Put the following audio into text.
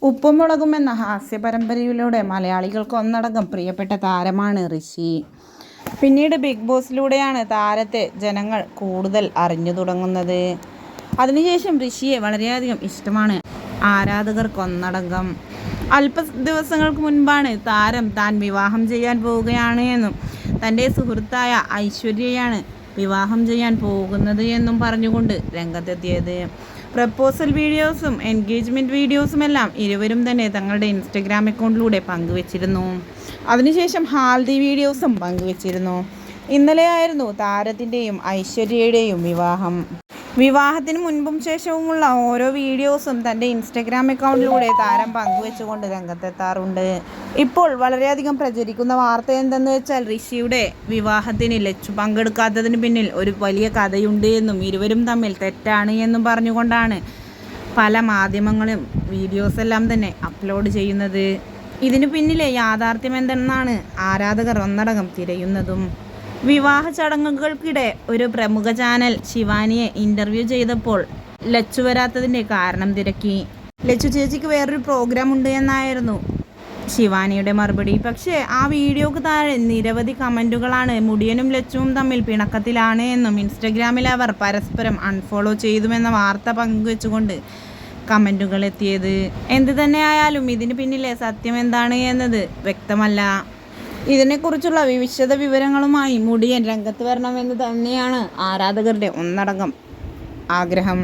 ഉപ്പും മുളകും എന്ന ഹാസ്യ പരമ്പരയിലൂടെ മലയാളികൾക്ക് ഒന്നടങ്കം പ്രിയപ്പെട്ട താരമാണ് ഋഷി. പിന്നീട് ബിഗ് ബോസിലൂടെയാണ് താരത്തെ ജനങ്ങൾ കൂടുതൽ അറിഞ്ഞു തുടങ്ങുന്നത്. അതിനുശേഷം ഋഷിയെ വളരെയധികം ഇഷ്ടമാണ് ആരാധകർക്ക് ഒന്നടങ്കം. അല്പ ദിവസങ്ങൾക്ക് മുൻപാണ് താരം താൻ വിവാഹം ചെയ്യാൻ പോവുകയാണ് എന്നും തൻ്റെ സുഹൃത്തായ ഐശ്വര്യയാണ് വിവാഹം ചെയ്യാൻ പോകുന്നത് എന്നും പറഞ്ഞുകൊണ്ട് രംഗത്തെത്തിയത്. പ്രപ്പോസൽ വീഡിയോസും എൻഗേജ്മെൻറ്റ് വീഡിയോസുമെല്ലാം ഇരുവരും തന്നെ തങ്ങളുടെ ഇൻസ്റ്റഗ്രാം അക്കൗണ്ടിലൂടെ പങ്കുവച്ചിരുന്നു. അതിനുശേഷം ഹാൽദി വീഡിയോസും പങ്കുവച്ചിരുന്നു. ഇന്നലെയായിരുന്നു താരത്തിൻ്റെയും ഐശ്വര്യയുടെയും വിവാഹം. വിവാഹത്തിന് മുൻപും ശേഷവുമുള്ള ഓരോ വീഡിയോസും തൻ്റെ ഇൻസ്റ്റഗ്രാം അക്കൗണ്ടിലൂടെ താരം പങ്കുവെച്ചുകൊണ്ട് രംഗത്തെത്താറുണ്ട്. ഇപ്പോൾ വളരെയധികം പ്രചരിക്കുന്ന വാർത്ത എന്തെന്ന് വെച്ചാൽ ഋഷിയുടെ വിവാഹത്തിന് ലച്ചു പങ്കെടുക്കാത്തതിന് പിന്നിൽ ഒരു വലിയ കഥയുണ്ട് എന്നും ഇരുവരും തമ്മിൽ തെറ്റാണ് എന്നും പറഞ്ഞുകൊണ്ടാണ് പല മാധ്യമങ്ങളും വീഡിയോസെല്ലാം തന്നെ അപ്ലോഡ് ചെയ്യുന്നത്. ഇതിനു പിന്നിലെ യാഥാർത്ഥ്യം എന്തെന്നാണ് ആരാധകർ ഒന്നടങ്കം തിരയുന്നതും. വിവാഹ ചടങ്ങുകൾക്കിടെ ഒരു പ്രമുഖ ചാനൽ ശിവാനിയെ ഇൻ്റർവ്യൂ ചെയ്തപ്പോൾ ലച്ചു വരാത്തതിൻ്റെ കാരണം തിരക്കി. ലച്ചു ചേച്ചിക്ക് വേറൊരു പ്രോഗ്രാം ഉണ്ട് എന്നായിരുന്നു ശിവാനിയുടെ മറുപടി. പക്ഷേ ആ വീഡിയോക്ക് താഴെ നിരവധി കമൻറ്റുകളാണ് മുടിയനും ലച്ചുവും തമ്മിൽ പിണക്കത്തിലാണ് എന്നും ഇൻസ്റ്റഗ്രാമിൽ അവർ പരസ്പരം അൺഫോളോ ചെയ്തുമെന്ന വാർത്ത പങ്കുവെച്ചുകൊണ്ട് കമൻറ്റുകൾ എത്തിയത്. എന്തു തന്നെയായാലും ഇതിന് പിന്നിലെ സത്യം എന്താണ് എന്നത് വ്യക്തമല്ല. ഇതിനെക്കുറിച്ചുള്ള വിശദ വിവരങ്ങളുമായി മുടിയൻ രംഗത്ത് വരണമെന്ന് തന്നെയാണ് ആരാധകരുടെ ഒന്നടങ്കം ആഗ്രഹം.